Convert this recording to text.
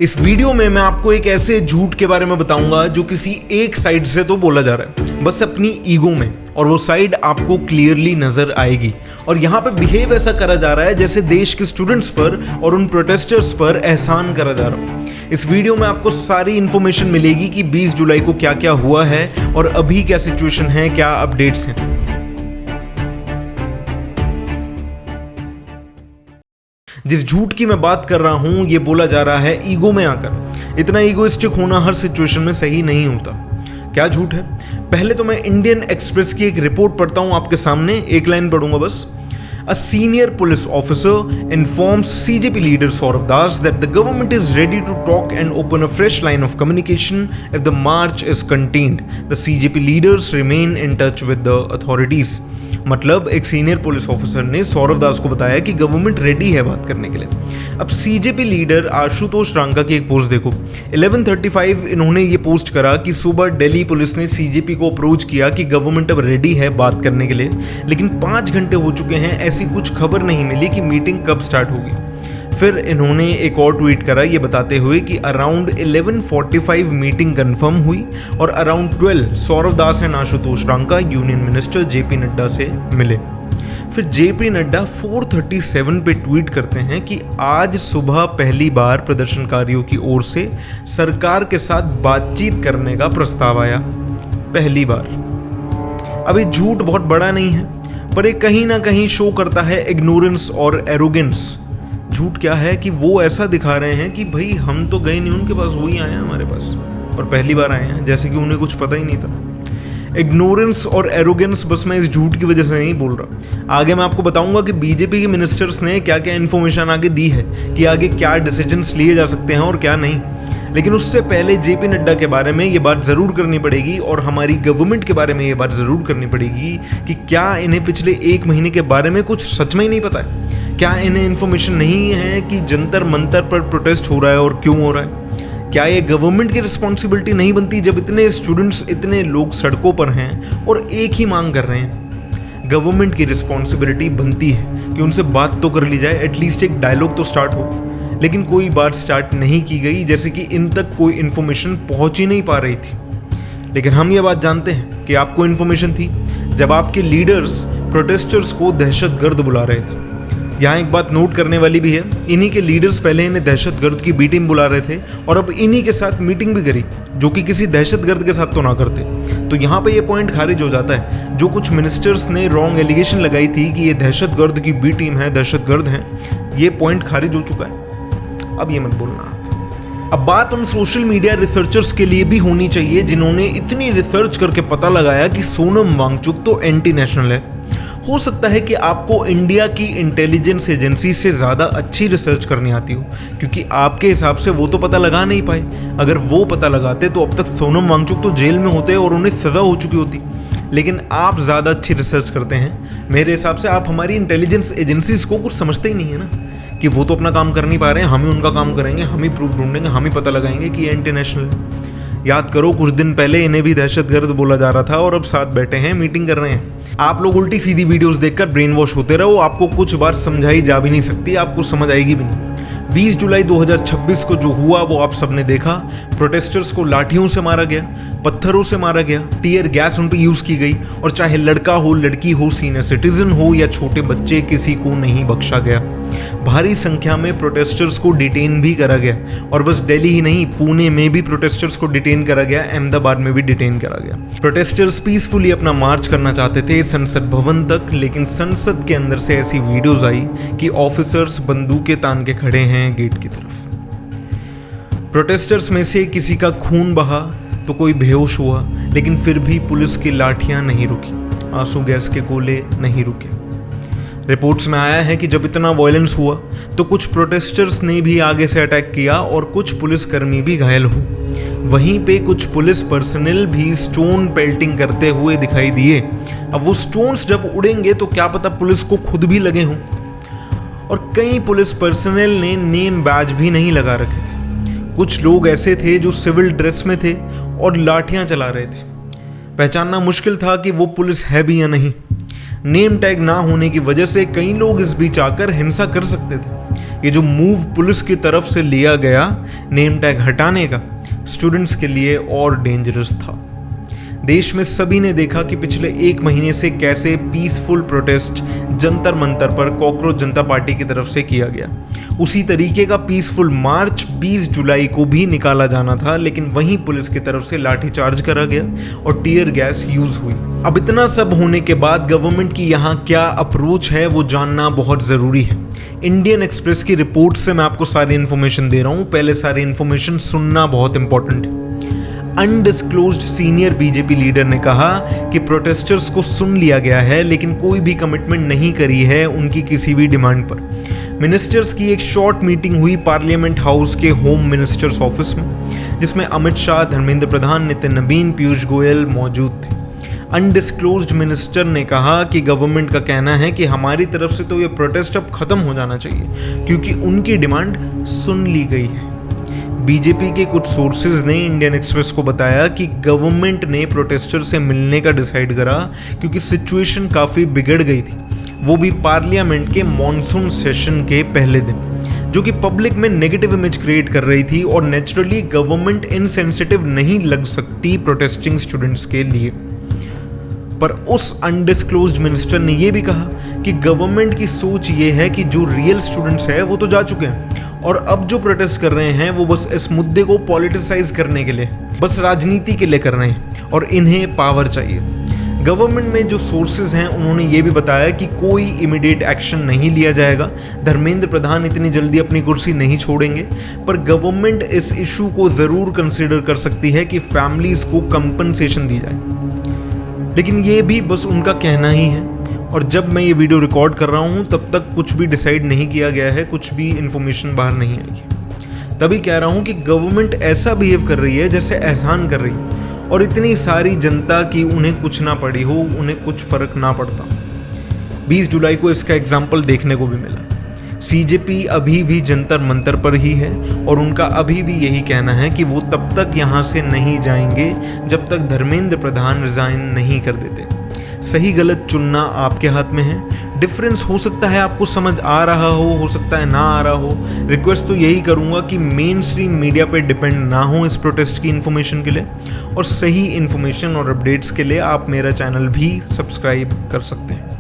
इस वीडियो में मैं आपको एक ऐसे झूठ के बारे में बताऊंगा जो किसी एक साइड से तो बोला जा रहा है, बस अपनी ईगो में, और वो साइड आपको क्लियरली नजर आएगी। और यहाँ पे बिहेव ऐसा करा जा रहा है जैसे देश के स्टूडेंट्स पर और उन प्रोटेस्टर्स पर एहसान करा जा रहा है। इस वीडियो में आपको सारी इंफॉर्मेशन मिलेगी कि 20 जुलाई को क्या क्या हुआ है और अभी क्या सिचुएशन है, क्या अपडेट्स हैं। जिस झूठ की मैं बात कर रहा हूं ये बोला जा रहा है ईगो में आकर। इतना ईगोइस्टिक होना हर सिचुएशन में सही नहीं होता। क्या झूठ है? पहले तो मैं इंडियन एक्सप्रेस की एक रिपोर्ट पढ़ता हूं आपके सामने, एक लाइन पढ़ूंगा बस। A senior police officer informs CJP leader Saurav Das that the government is ready to talk and open a fresh line of communication if the march is contained. The CJP leaders remain in touch with the authorities. मतलब एक senior police officer ने सौरव दास को बताया कि government ready है बात करने के लिए। अब सीजेपी लीडर आशुतोष रांका की एक पोस्ट देखो, 11:35 इन्होंने ये पोस्ट करा कि सुबह दिल्ली पुलिस ने सीजेपी को अप्रोच किया कि गवर्नमेंट अब रेडी है बात करने के लिए, लेकिन 5 घंटे हो चुके हैं, ऐसी कुछ खबर नहीं मिली कि मीटिंग कब स्टार्ट होगी। फिर इन्होंने एक और ट्वीट करा ये बताते हुए कि अराउंड 11:45 मीटिंग कंफर्म हुई और around 12 Saurav Das and Ashutosh Ranka union minister JP Nadda से मिले। फिर जेपी नड्डा 4:37 पे ट्वीट करते हैं कि आज सुबह पहली बार प्रदर्शनकारियों की ओर से सरकार के साथ बातचीत करने का प्रस्ताव आया। पहली बार। अब ये झूठ बहुत बड़ा नहीं है, पर ये कहीं ना कहीं शो करता है इग्नोरेंस और एरोगेंस। झूठ क्या है कि वो ऐसा दिखा रहे हैं कि भाई हम तो गए नहीं उनके पास, वही आए हैं हमारे पास और पहली बार आए हैं, जैसे कि उन्हें कुछ पता ही नहीं था। इग्नोरेंस और एरोगेंस बस मैं इस झूठ की वजह से नहीं बोल रहा। आगे मैं आपको बताऊंगा कि बीजेपी के मिनिस्टर्स ने क्या क्या इन्फॉर्मेशन आगे दी है कि आगे क्या डिसीजंस लिए जा सकते हैं और क्या नहीं। लेकिन उससे पहले जेपी नड्डा के बारे में ये बात ज़रूर करनी पड़ेगी और हमारी गवर्नमेंट के बारे में ये बात ज़रूर करनी पड़ेगी कि क्या इन्हें पिछले 1 महीने के बारे में कुछ सच में ही नहीं पता है? क्या इन्हें इन्फॉर्मेशन नहीं है कि जंतर मंतर पर प्रोटेस्ट हो रहा है और क्यों हो रहा है? क्या ये गवर्नमेंट की रिस्पॉन्सिबिलिटी नहीं बनती जब इतने स्टूडेंट्स, इतने लोग सड़कों पर हैं और एक ही मांग कर रहे हैं? गवर्नमेंट की रिस्पॉन्सिबिलिटी बनती है कि उनसे बात तो कर ली जाए, एटलीस्ट एक डायलॉग तो स्टार्ट हो। लेकिन कोई बात स्टार्ट नहीं की गई, जैसे कि इन तक कोई इन्फॉर्मेशन पहुंच ही नहीं पा रही थी। लेकिन हम ये बात जानते हैं कि आपको इन्फॉर्मेशन थी जब आपके लीडर्स प्रोटेस्टर्स को दहशतगर्द बुला रहे थे। यहाँ एक बात नोट करने वाली भी है, इन्हीं के लीडर्स पहले इन्हें दहशतगर्द की बी टीम बुला रहे थे और अब इन्हीं के साथ मीटिंग भी करी, जो कि किसी दहशतगर्द के साथ तो ना करते। तो यहाँ पे ये पॉइंट खारिज हो जाता है। जो कुछ मिनिस्टर्स ने रॉन्ग एलिगेशन लगाई थी कि ये दहशतगर्द की बी टीम है, दहशतगर्द है, ये पॉइंट खारिज हो चुका है। अब ये मत बोलना आप। अब बात उन सोशल मीडिया रिसर्चर्स के लिए भी होनी चाहिए जिन्होंने इतनी रिसर्च करके पता लगाया कि सोनम वांगचुक तो एंटी नेशनल है। हो सकता है कि आपको इंडिया की इंटेलिजेंस एजेंसी से ज़्यादा अच्छी रिसर्च करनी आती हो, क्योंकि आपके हिसाब से वो तो पता लगा नहीं पाए। अगर वो पता लगाते तो अब तक सोनम वांगचुक तो जेल में होते और उन्हें सज़ा हो चुकी होती। लेकिन आप ज़्यादा अच्छी रिसर्च करते हैं। मेरे हिसाब से आप हमारी इंटेलिजेंस एजेंसीज को कुछ समझते ही नहीं है ना, कि वो तो अपना काम कर नहीं पा रहे हैं, हम ही उनका काम करेंगे, हम ही प्रूफ ढूंढेंगे, हम ही पता लगाएंगे कि ये एंटी नेशनल है। याद करो, कुछ दिन पहले इन्हें भी दहशतगर्द बोला जा रहा था और अब साथ बैठे हैं, मीटिंग कर रहे हैं। आप लोग उल्टी सीधी वीडियोस देखकर ब्रेन वॉश होते रहो। आपको कुछ बार समझाई जा भी नहीं सकती, आपको समझ आएगी भी नहीं। 20 जुलाई 2026 को जो हुआ वो आप सबने देखा। प्रोटेस्टर्स को लाठियों से मारा गया, पत्थरों से मारा गया, टीयर गैस उन पर यूज़ की गई और चाहे लड़का हो, लड़की हो, सीनियर सिटीजन हो या छोटे बच्चे, किसी को नहीं बख्शा गया। भारी संख्या में प्रोटेस्टर्स को डिटेन भी करा गया और बस दिल्ली ही नहीं, पुणे में भी प्रोटेस्टर्स को डिटेन करा गया, अहमदाबाद में भी डिटेन करा गया। प्रोटेस्टर्स पीसफुली अपना मार्च करना चाहते थे संसद भवन तक, लेकिन संसद के अंदर से ऐसी वीडियोस आई कि ऑफिसर्स बंदूकें तान के खड़े हैं गेट की तरफ। प्रोटेस्टर्स में से किसी का खून बहा तो कोई बेहोश हुआ, लेकिन फिर भी पुलिस की लाठियां नहीं रुकी, आंसू गैस के गोले नहीं रुके। रिपोर्ट्स में आया है कि जब इतना वायलेंस हुआ तो कुछ प्रोटेस्टर्स ने भी आगे से अटैक किया और कुछ पुलिसकर्मी भी घायल हुए। वहीं पे कुछ पुलिस पर्सनल भी स्टोन पेल्टिंग करते हुए दिखाई दिए। अब वो स्टोन्स जब उड़ेंगे तो क्या पता पुलिस को खुद भी लगे हों। और कई पुलिस पर्सनल ने नेम बैज भी नहीं लगा रखे थे। कुछ लोग ऐसे थे जो सिविल ड्रेस में थे और लाठियां चला रहे थे। पहचानना मुश्किल था कि वो पुलिस है भी या नहीं। नेम टैग ना होने की वजह से कई लोग इस बीच आकर हिंसा कर सकते थे। ये जो मूव पुलिस की तरफ से लिया गया नेम टैग हटाने का, स्टूडेंट्स के लिए और डेंजरस था। देश में सभी ने देखा कि पिछले 1 महीने से कैसे पीसफुल प्रोटेस्ट जंतर मंतर पर कॉकरोच जनता पार्टी की तरफ से किया गया। उसी तरीके का पीसफुल मार्च 20 जुलाई को भी निकाला जाना था, लेकिन वहीं पुलिस की तरफ से लाठीचार्ज करा गया और टीयर गैस यूज हुई। अब इतना सब होने के बाद गवर्नमेंट की यहाँ क्या अप्रोच है वो जानना बहुत ज़रूरी है। इंडियन एक्सप्रेस की रिपोर्ट से मैं आपको सारी इन्फॉर्मेशन दे रहा हूँ, पहले सारी इन्फॉर्मेशन सुनना बहुत इंपॉर्टेंट है। अनडिस्क्लोज्ड सीनियर बीजेपी लीडर ने कहा कि प्रोटेस्टर्स को सुन लिया गया है, लेकिन कोई भी कमिटमेंट नहीं करी है उनकी किसी भी डिमांड पर। मिनिस्टर्स की एक शॉर्ट मीटिंग हुई पार्लियामेंट हाउस के होम मिनिस्टर्स ऑफिस में, जिसमें अमित शाह, धर्मेंद्र प्रधान, नितिन नवीन, पीयूष गोयल मौजूद थे। अनडिस्क्लोज्ड मिनिस्टर ने कहा कि गवर्नमेंट का कहना है कि हमारी तरफ से तो ये प्रोटेस्ट अब खत्म हो जाना चाहिए, क्योंकि उनकी डिमांड सुन ली गई है। बीजेपी के कुछ सोर्सेज ने इंडियन एक्सप्रेस को बताया कि गवर्नमेंट ने प्रोटेस्टर से मिलने का डिसाइड करा, क्योंकि सिचुएशन काफ़ी बिगड़ गई थी, वो भी पार्लियामेंट के मॉनसून सेशन के पहले दिन, जो कि पब्लिक में नेगेटिव इमेज क्रिएट कर रही थी और नेचुरली गवर्नमेंट इनसेंसिटिव नहीं लग सकती प्रोटेस्टिंग स्टूडेंट्स के लिए। पर उस अनडिस्क्लोज्ड मिनिस्टर ने यह भी कहा कि गवर्नमेंट की सोच ये है कि जो रियल स्टूडेंट्स है वो तो जा चुके हैं और अब जो प्रोटेस्ट कर रहे हैं वो बस इस मुद्दे को पॉलिटिसाइज करने के लिए, बस राजनीति के लिए कर रहे हैं और इन्हें पावर चाहिए। गवर्नमेंट में जो सोर्सेज हैं उन्होंने ये भी बताया कि कोई इमीडिएट एक्शन नहीं लिया जाएगा, धर्मेंद्र प्रधान इतनी जल्दी अपनी कुर्सी नहीं छोड़ेंगे, पर गवर्नमेंट इस इशू को ज़रूर कंसिडर कर सकती है कि फैमिलीज़ को कंपनसेशन दी जाए, लेकिन ये भी बस उनका कहना ही है। और जब मैं ये वीडियो रिकॉर्ड कर रहा हूँ तब तक कुछ भी डिसाइड नहीं किया गया है, कुछ भी इन्फॉर्मेशन बाहर नहीं आई है। तभी कह रहा हूँ कि गवर्नमेंट ऐसा बिहेव कर रही है जैसे एहसान कर रही है, और इतनी सारी जनता की उन्हें कुछ ना पड़ी हो, उन्हें कुछ फ़र्क ना पड़ता। 20 जुलाई को इसका एग्जाम्पल देखने को भी मिला। सीजेपी अभी भी जंतर मंतर पर ही है और उनका अभी भी यही कहना है कि वो तब तक यहाँ से नहीं जाएंगे जब तक धर्मेंद्र प्रधान रिज़ाइन नहीं कर देते। सही गलत चुनना आपके हाथ में है। डिफरेंस हो सकता है आपको समझ आ रहा हो सकता है ना आ रहा हो। रिक्वेस्ट तो यही करूँगा कि मेन स्ट्रीम मीडिया पे डिपेंड ना हो इस प्रोटेस्ट की इन्फॉर्मेशन के लिए, और सही इन्फॉर्मेशन और अपडेट्स के लिए आप मेरा चैनल भी सब्सक्राइब कर सकते हैं।